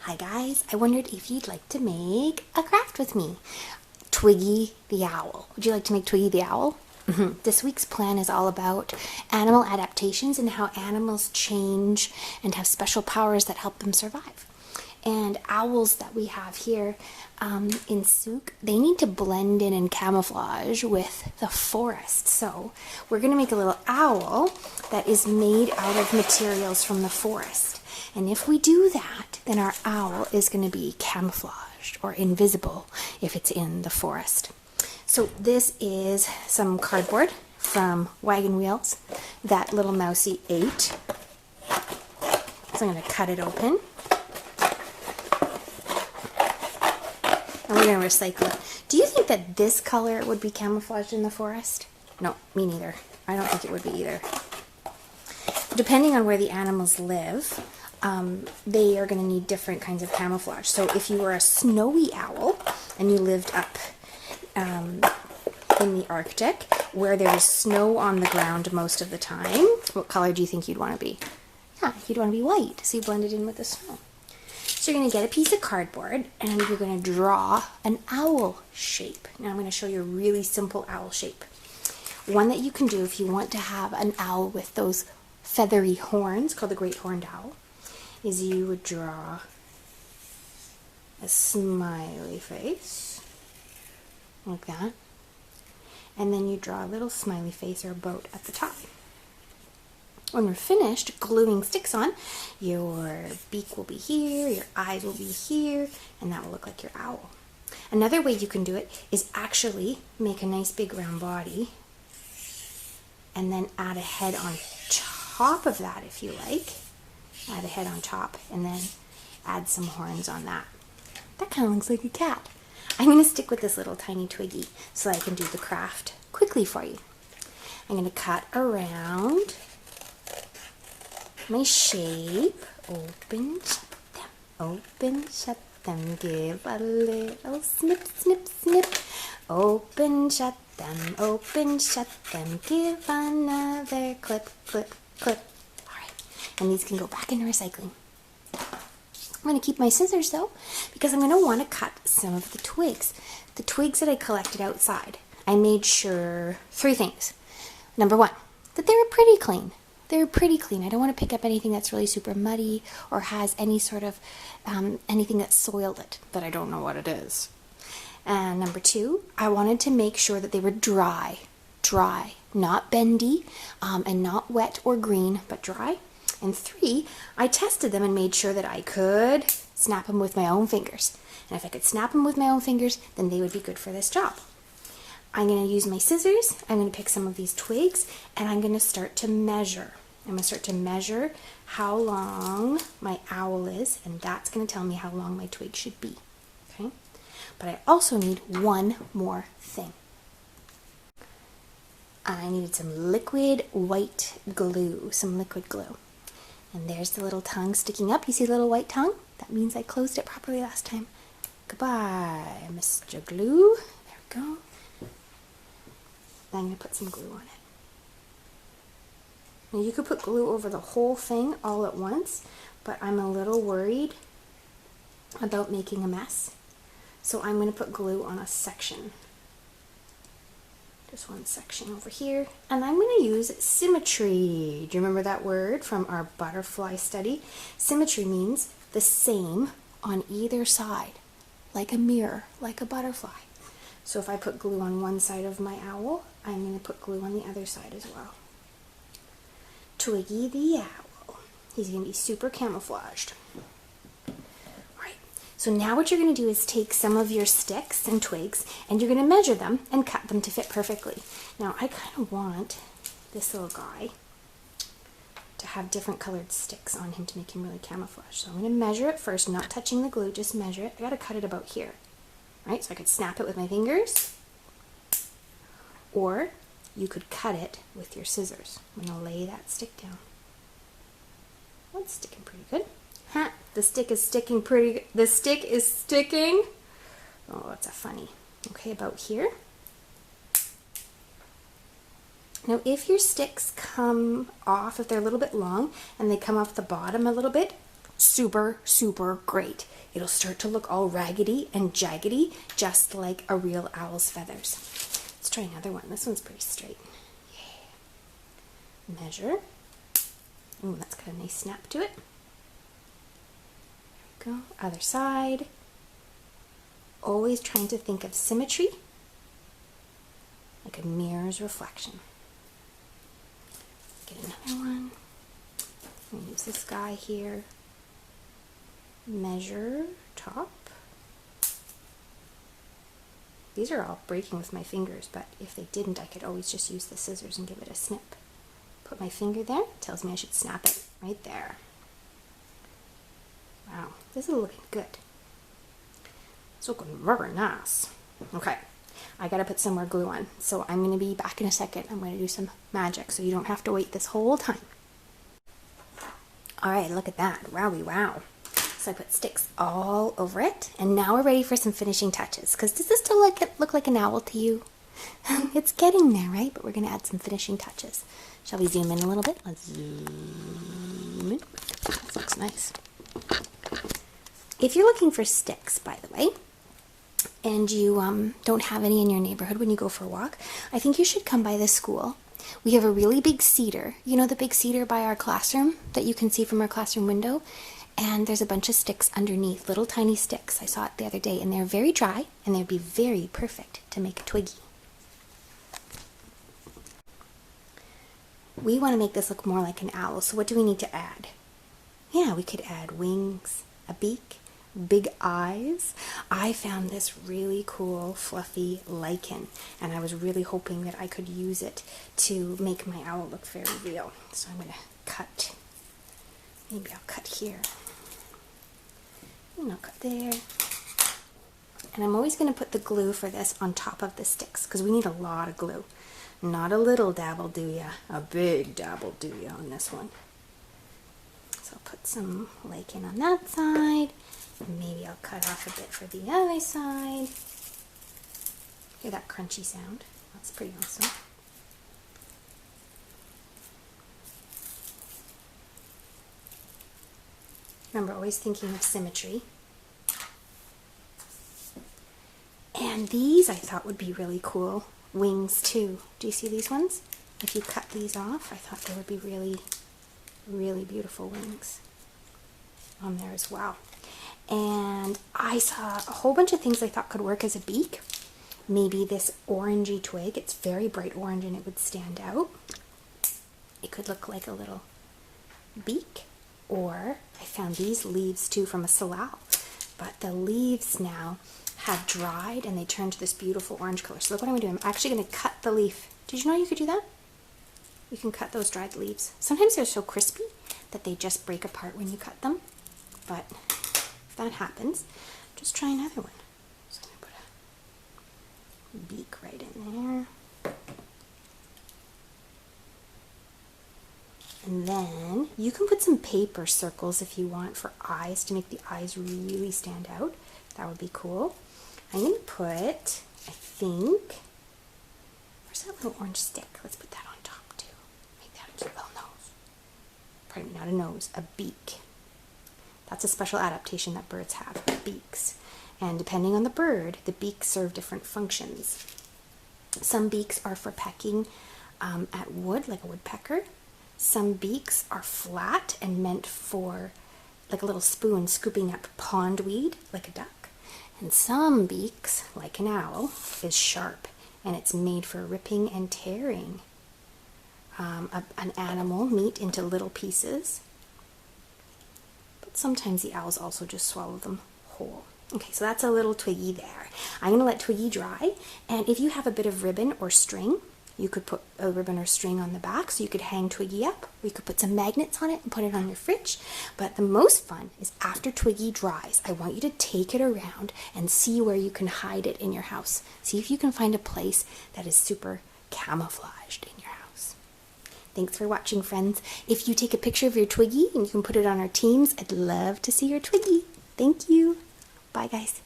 Hi guys, I wondered if you'd like to make a craft with me. Twiggy the Owl. Would you like to make Twiggy the Owl? This week's plan is all about animal adaptations and how animals change and have special powers that help them survive. And owls that we have here in Souk, they need to blend in and camouflage with the forest. So we're going to make a little owl that is made out of materials from the forest. And if we do that, then our owl is going to be camouflaged or invisible if it's in the forest. So this is some cardboard from Wagon Wheels that little mousie ate. So I'm going to cut it open. And we're going to recycle it. Do you think that this color would be camouflaged in the forest? No, me neither. I don't think it would be either. Depending on where the animals live, they are going to need different kinds of camouflage. So if you were a snowy owl and you lived up in the Arctic where there's snow on the ground most of the time, what color do you think you'd want to be? Yeah, you'd want to be white, so you blend it in with the snow. So you're going to get a piece of cardboard and you're going to draw an owl shape. Now I'm going to show you a really simple owl shape. One that you can do if you want to have an owl with those feathery horns, called the great horned owl, is you would draw a smiley face, like that, and then you draw a little smiley face or a boat at the top. When we're finished gluing sticks on, your beak will be here, your eyes will be here, and that will look like your owl. Another way you can do it is actually make a nice big round body and then add a head on top of that if you like. Add a head on top and then add some horns on that. That kind of looks like a cat. I'm going to stick with this little tiny Twiggy so I can do the craft quickly for you. I'm going to cut around my shape. Open, shut them. Open, shut them. Give a little snip, snip, snip. Open, shut them. Open, shut them. Give another clip, clip, clip. And these can go back into recycling. I'm going to keep my scissors though, because I'm going to want to cut some of the twigs. The twigs that I collected outside, I made sure 3 things. Number 1, that they were pretty clean. They were pretty clean. I don't want to pick up anything that's really super muddy or has any sort of anything that soiled it that I don't know what it is. And number 2, I wanted to make sure that they were dry, not bendy and not wet or green, but dry. And 3, I tested them and made sure that I could snap them with my own fingers. And if I could snap them with my own fingers, then they would be good for this job. I'm going to use my scissors, I'm going to pick some of these twigs, and I'm going to start to measure. I'm going to start to measure how long my owl is, and that's going to tell me how long my twig should be. Okay? But I also need one more thing. I needed some liquid white glue, some liquid glue. And there's the little tongue sticking up. You see the little white tongue? That means I closed it properly last time. Goodbye, Mr. Glue. There we go. Now I'm going to put some glue on it. Now you could put glue over the whole thing all at once, but I'm a little worried about making a mess. So I'm going to put glue on a section. Just one section over here. And I'm going to use symmetry. Do you remember that word from our butterfly study? Symmetry means the same on either side, like a mirror, like a butterfly. So if I put glue on one side of my owl, I'm going to put glue on the other side as well. Twiggy the Owl. He's going to be super camouflaged. So now what you're going to do is take some of your sticks and twigs and you're going to measure them and cut them to fit perfectly. Now I kind of want this little guy to have different colored sticks on him to make him really camouflage. So I'm going to measure it first, not touching the glue, just measure it. I got to cut it about here. Right? So I could snap it with my fingers, or you could cut it with your scissors. I'm going to lay that stick down. That's sticking pretty good. Ha! The stick is sticking pretty good. The stick is sticking. Oh, that's a funny. Okay, about here. Now, if your sticks come off, if they're a little bit long and they come off the bottom a little bit, super, super great. It'll start to look all raggedy and jaggedy, just like a real owl's feathers. Let's try another one. This one's pretty straight. Yeah. Measure. Ooh, that's got a nice snap to it. There we go. Other side. Always trying to think of symmetry, like a mirror's reflection. Get another one. I'm going to use this guy here. Measure top. These are all breaking with my fingers, but if they didn't, I could always just use the scissors and give it a snip. Put my finger there, tells me I should snap it right there. Wow, this is looking good. It's looking very nice. Okay, I gotta put some more glue on, so I'm gonna be back in a second. I'm gonna do some magic so you don't have to wait this whole time. All right, look at that. Wowie wow. So I put sticks all over it, and now we're ready for some finishing touches. Because does this still look like an owl to you? It's getting there, right? But we're going to add some finishing touches. Shall we zoom in a little bit? Let's zoom in. This looks nice. If you're looking for sticks, by the way, and you don't have any in your neighborhood when you go for a walk, I think you should come by the school. We have a really big cedar. You know the big cedar by our classroom that you can see from our classroom window? And there's a bunch of sticks underneath, little tiny sticks. I saw it the other day, and they're very dry, and they'd be very perfect to make a Twiggy. We want to make this look more like an owl, so what do we need to add? Yeah, we could add wings, a beak, big eyes. I found this really cool, fluffy lichen, and I was really hoping that I could use it to make my owl look very real. So I'm going to cut. Maybe I'll cut here. And I'll cut there. And I'm always going to put the glue for this on top of the sticks because we need a lot of glue. Not a little dabble do ya, a big dabble do ya on this one. So I'll put some lichen on that side. And maybe I'll cut off a bit for the other side. Hear that crunchy sound? That's pretty awesome. Remember, always thinking of symmetry. And these I thought would be really cool. Wings too. Do you see these ones? If you cut these off, I thought they would be really, really beautiful wings on there as well. And I saw a whole bunch of things I thought could work as a beak. Maybe this orangey twig. It's very bright orange and it would stand out. It could look like a little beak. Or I found these leaves too from a salal, but the leaves now have dried and they turned to this beautiful orange color. So look what I'm going to do. I'm actually going to cut the leaf. Did you know you could do that? You can cut those dried leaves. Sometimes they're so crispy that they just break apart when you cut them. But if that happens, just try another one. So I'm going to put a beak right in there. And then you can put some paper circles if you want for eyes to make the eyes really stand out. That would be cool. I'm going to put, I think, where's that little orange stick? Let's put that on top too. Make that a cute little nose. Pardon me, not a nose, a beak. That's a special adaptation that birds have, beaks. And depending on the bird, the beaks serve different functions. Some beaks are for pecking at wood, like a woodpecker. Some beaks are flat and meant for like a little spoon scooping up pondweed, like a duck. And some beaks, like an owl, is sharp and it's made for ripping and tearing an animal meat into little pieces. But sometimes the owls also just swallow them whole. Okay, so that's a little Twiggy there. I'm going to let Twiggy dry, and if you have a bit of ribbon or string, you could put a ribbon or string on the back so you could hang Twiggy up, or you could put some magnets on it and put it on your fridge. But the most fun is after Twiggy dries, I want you to take it around and see where you can hide it in your house. See if you can find a place that is super camouflaged in your house. Thanks for watching, friends. If you take a picture of your Twiggy and you can put it on our teams, I'd love to see your Twiggy. Thank you. Bye, guys.